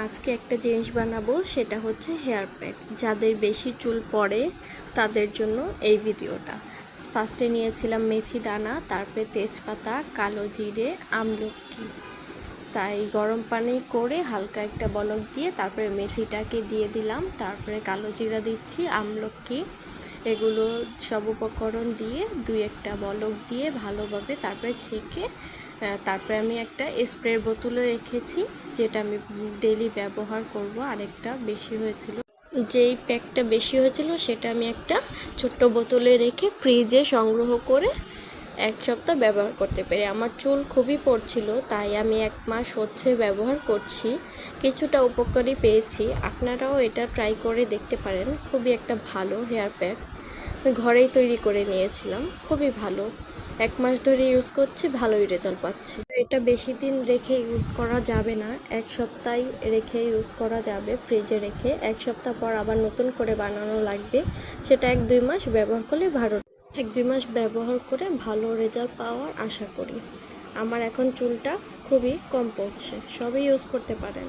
আজকে একটা জিনিস বানাবো, সেটা হচ্ছে হেয়ার প্যাক। যাদের বেশি চুল পড়ে তাদের জন্য এই ভিডিওটা। ফার্স্টে নিয়েছিলাম মেথি দানা, তারপরে তেজপাতা, কালো জিরে, আমলকি। তাই গরম পানি করে হালকা একটা বলক দিয়ে তারপরে মেথিটাকে দিয়ে দিলাম, তারপরে কালো জিরা দিচ্ছি, আমলকি, এগুলো সব উপকরণ দিয়ে দুই একটা বলক দিয়ে ভালোভাবে তারপরে ছেঁকে তারপরে আমি একটা স্প্রের বোতলে রেখেছি, যেটা আমি ডেইলি ব্যবহার করব। আরেকটা বেশি হয়েছিল, যেই প্যাকটা বেশি হয়েছিল সেটা আমি একটা ছোট্ট বোতলে রেখে ফ্রিজে সংগ্রহ করে 1 সপ্তাহ ব্যবহার করতে পারি। আমার চুল খুবই পড়ছিল, তাই আমি 1 মাস হচ্ছে ব্যবহার করছি, কিছুটা উপকারী পেয়েছি। আপনারাও এটা ট্রাই করে দেখতে পারেন। খুবই একটা ভালো হেয়ার প্যাক, ঘরেই তৈরি করে নিয়েছিলাম, খুবই ভালো। 1 মাস ধরে ইউজ করছি, ভালোই রেজাল্ট পাচ্ছি। এটা বেশি দিন রেখে ইউজ করা যাবে না, 1 সপ্তাহ রেখে ইউজ করা যাবে ফ্রিজে রেখে। 1 সপ্তাহ পর আবার নতুন করে বানানো লাগবে, সেটা 1-2 মাস ব্যবহার করলে ভালো। 1-2 মাস ব্যবহার করে ভালো রেজাল্ট পাওয়ার আশা করি। আমার এখন চুলটা খুবই কম পড়ছে, সবই ইউজ করতে পারেন।